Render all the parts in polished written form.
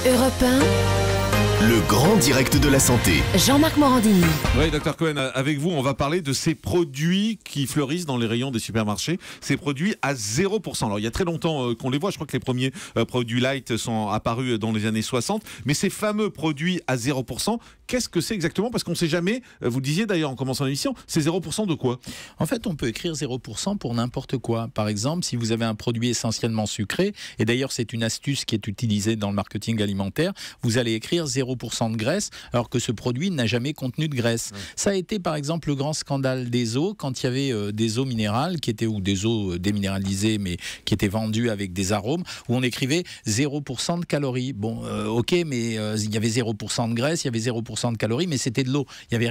Europe 1, Le grand direct de la santé. Jean-Marc Morandini. Oui, Dr Cohen, avec vous, on va parler de ces produits qui fleurissent dans les rayons des supermarchés. Ces produits à 0%. Alors, il y a très longtemps qu'on les voit. Je crois que les premiers produits light sont apparus dans les années 60. Mais ces fameux produits à 0%, qu'est-ce que c'est exactement? Parce qu'on ne sait jamais, vous le disiez d'ailleurs en commençant l'émission, c'est 0% de quoi? En fait, on peut écrire 0% pour n'importe quoi. Par exemple, si vous avez un produit essentiellement sucré, et d'ailleurs c'est une astuce qui est utilisée dans le marketing alimentaire, vous allez écrire 0% de graisse, alors que ce produit n'a jamais contenu de graisse. Ça a été par exemple le grand scandale des eaux, quand il y avait des eaux minérales, qui étaient, ou des eaux déminéralisées, mais qui étaient vendues avec des arômes, où on écrivait 0% de calories. Bon, ok, mais il y avait 0% de graisse, il y avait 0% de calories, mais c'était de l'eau. Il n'y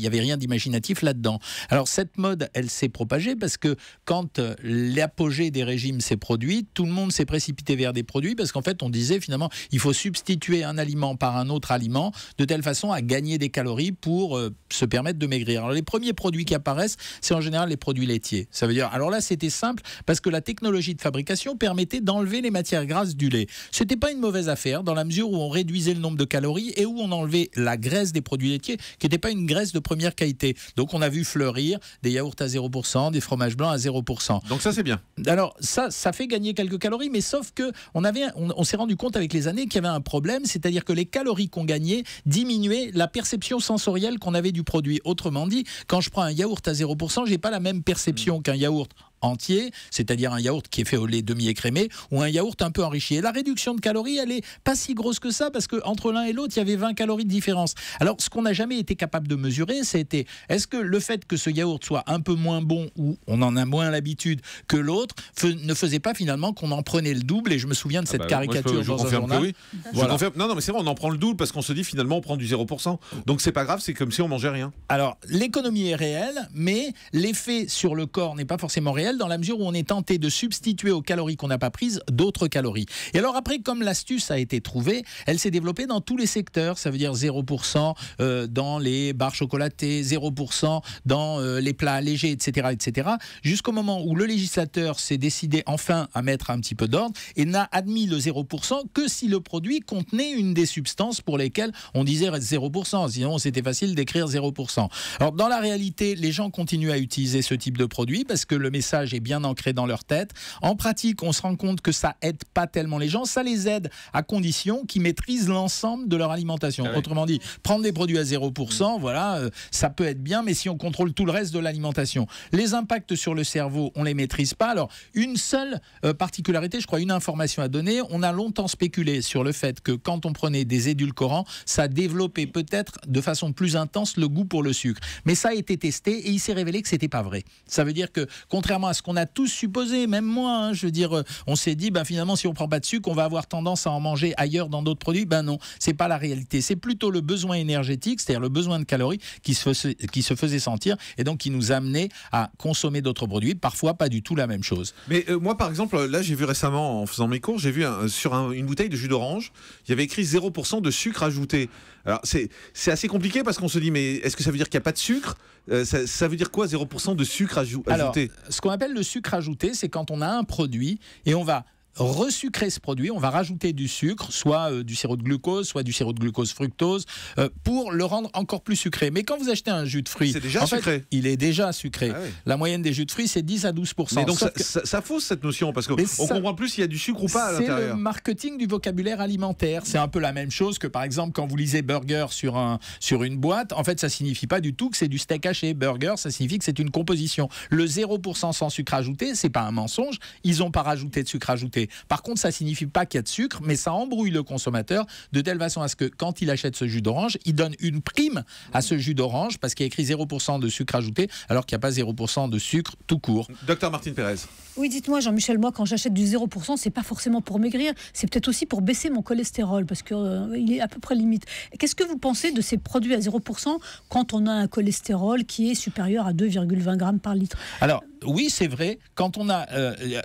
avait rien d'imaginatif là-dedans. Alors cette mode, elle s'est propagée parce que quand l'apogée des régimes s'est produit, tout le monde s'est précipité vers des produits parce qu'en fait, on disait finalement, il faut substituer un aliment par un autre aliment de telle façon à gagner des calories pour se permettre de maigrir. Alors les premiers produits qui apparaissent, c'est en général les produits laitiers. Ça veut dire, alors là, c'était simple parce que la technologie de fabrication permettait d'enlever les matières grasses du lait. C'était pas une mauvaise affaire dans la mesure où on réduisait le nombre de calories et où on enlevait la graisse des produits laitiers qui n'était pas une graisse de première qualité. Donc on a vu fleurir des yaourts à 0%, des fromages blancs à 0%. Donc ça, c'est bien. Alors ça fait gagner quelques calories, mais sauf que on s'est rendu compte avec les années qu'il y avait un problème, c'est-à-dire que les calories qu'on gagnait diminuaient la perception sensorielle qu'on avait du produit. Autrement dit, quand je prends un yaourt à 0%, j'ai pas la même perception qu'un yaourt entier, c'est-à-dire un yaourt qui est fait au lait demi-écrémé ou un yaourt un peu enrichi. Et la réduction de calories, elle est pas si grosse que ça parce qu'entre l'un et l'autre, il y avait 20 calories de différence. Alors, ce qu'on n'a jamais été capable de mesurer, c'était est-ce que le fait que ce yaourt soit un peu moins bon ou on en a moins l'habitude que l'autre ne faisait pas finalement qu'on en prenait le double? Et je me souviens de cette caricature je dans un confirme journal. que oui. Voilà. Je confirme. Non, mais c'est vrai, on en prend le double parce qu'on se dit finalement on prend du 0%. Donc c'est pas grave, c'est comme si on mangeait rien. Alors, l'économie est réelle, mais l'effet sur le corps n'est pas forcément réel dans la mesure où on est tenté de substituer aux calories qu'on n'a pas prises d'autres calories. Et alors après, comme l'astuce a été trouvée, elle s'est développée dans tous les secteurs. Ça veut dire 0% dans les barres chocolatées, 0% dans les plats allégés, etc., etc. Jusqu'au moment où le législateur s'est décidé enfin à mettre un petit peu d'ordre et n'a admis le 0% que si le produit contenait une des substances pour lesquelles on disait 0%. Sinon, c'était facile d'écrire 0%. Alors, dans la réalité, les gens continuent à utiliser ce type de produit parce que le message est bien ancré dans leur tête. En pratique, on se rend compte que ça aide pas tellement les gens. Ça les aide à condition qu'ils maîtrisent l'ensemble de leur alimentation. Ah oui. Autrement dit, prendre des produits à 0%, voilà, ça peut être bien, mais si on contrôle tout le reste de l'alimentation. Les impacts sur le cerveau, on les maîtrise pas. Alors, une seule particularité, je crois, une information à donner. On a longtemps spéculé sur le fait que quand on prenait des édulcorants, ça développait peut-être de façon plus intense le goût pour le sucre. Mais ça a été testé et il s'est révélé que c'était pas vrai. Ça veut dire que, contrairement à ce qu'on a tous supposé, même moi, je veux dire, on s'est dit, finalement, si on prend pas de sucre, on va avoir tendance à en manger ailleurs dans d'autres produits. Non, c'est pas la réalité. C'est plutôt le besoin énergétique, c'est-à-dire le besoin de calories qui se faisait sentir et donc qui nous amenait à consommer d'autres produits, parfois pas du tout la même chose. Mais moi, par exemple, là, j'ai vu récemment, en faisant mes cours, j'ai vu sur une bouteille de jus d'orange, il y avait écrit 0% de sucre ajouté. Alors, c'est assez compliqué parce qu'on se dit, mais est-ce que ça veut dire qu'il n'y a pas de sucre? Ça veut dire quoi, 0% de sucre ajouté? Alors, ce qu'on appelle le sucre ajouté, c'est quand on a un produit et on va resucrer ce produit, on va rajouter du sucre, soit du sirop de glucose, soit du sirop de glucose fructose, pour le rendre encore plus sucré. Mais quand vous achetez un jus de fruits, c'est déjà sucré. Il est déjà sucré. Ah oui. La moyenne des jus de fruits, c'est 10 à 12%. Mais donc ça fausse cette notion, parce qu'on comprend plus s'il y a du sucre ou pas à l'intérieur. C'est le marketing du vocabulaire alimentaire. C'est un peu la même chose que, par exemple, quand vous lisez burger sur une boîte, en fait, ça signifie pas du tout que c'est du steak haché. Burger, ça signifie que c'est une composition. Le 0% sans sucre ajouté, c'est pas un mensonge. Ils n'ont pas rajouté de sucre ajouté. Par contre, ça ne signifie pas qu'il y a de sucre, mais ça embrouille le consommateur de telle façon à ce que quand il achète ce jus d'orange, il donne une prime à ce jus d'orange parce qu'il y a écrit 0% de sucre ajouté alors qu'il n'y a pas 0% de sucre tout court. Docteur Martine Pérez. Oui, dites-moi Jean-Michel, moi quand j'achète du 0%, c'est pas forcément pour maigrir, c'est peut-être aussi pour baisser mon cholestérol parce qu'il est à peu près limite. Qu'est-ce que vous pensez de ces produits à 0% quand on a un cholestérol qui est supérieur à 2,20 grammes par litre? Alors, Oui, c'est vrai. Quand on a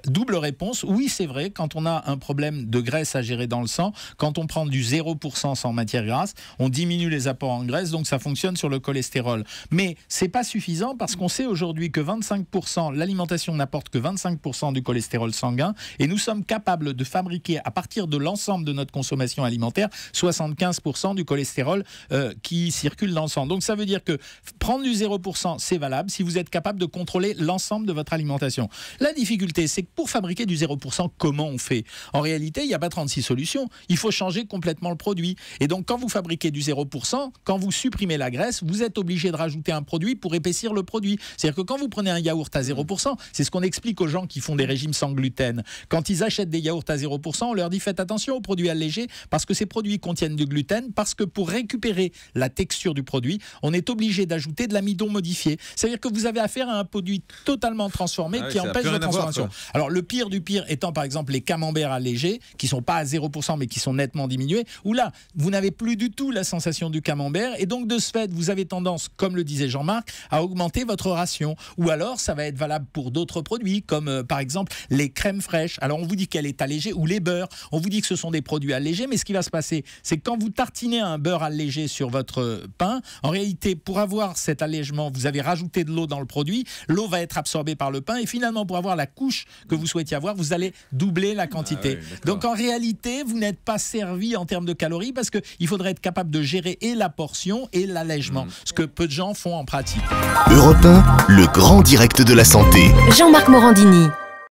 double réponse, oui, c'est vrai. Quand on a un problème de graisse à gérer dans le sang, quand on prend du 0% sans matière grasse, on diminue les apports en graisse, donc ça fonctionne sur le cholestérol. Mais c'est pas suffisant parce qu'on sait aujourd'hui que 25%, l'alimentation n'apporte que 25% du cholestérol sanguin, et nous sommes capables de fabriquer à partir de l'ensemble de notre consommation alimentaire 75% du cholestérol qui circule dans le sang. Donc ça veut dire que prendre du 0%, c'est valable si vous êtes capable de contrôler l'ensemble de votre alimentation. La difficulté, c'est que pour fabriquer du 0%, comment on fait? En réalité, il n'y a pas 36 solutions. Il faut changer complètement le produit. Et donc, quand vous fabriquez du 0%, quand vous supprimez la graisse, vous êtes obligé de rajouter un produit pour épaissir le produit. C'est-à-dire que quand vous prenez un yaourt à 0%, c'est ce qu'on explique aux gens qui font des régimes sans gluten. Quand ils achètent des yaourts à 0%, on leur dit faites attention aux produits allégés parce que ces produits contiennent du gluten, parce que pour récupérer la texture du produit, on est obligé d'ajouter de l'amidon modifié. C'est-à-dire que vous avez affaire à un produit totalement transformé qui empêche la transformation. Alors le pire du pire étant par exemple les camemberts allégés qui sont pas à 0% mais qui sont nettement diminués, où là vous n'avez plus du tout la sensation du camembert et donc de ce fait vous avez tendance, comme le disait Jean-Marc, à augmenter votre ration. Ou alors ça va être valable pour d'autres produits comme par exemple les crèmes fraîches. Alors on vous dit qu'elle est allégée, ou les beurres, on vous dit que ce sont des produits allégés, mais ce qui va se passer c'est que quand vous tartinez un beurre allégé sur votre pain, en réalité pour avoir cet allègement vous avez rajouté de l'eau dans le produit, l'eau va être absorbée par le pain et finalement pour avoir la couche que vous souhaitiez avoir, vous allez doubler la quantité. Ah oui, donc en réalité, vous n'êtes pas servi en termes de calories parce qu'il faudrait être capable de gérer et la portion et l'allègement, ce que peu de gens font en pratique. Europe 1, le grand direct de la santé. Jean-Marc Morandini.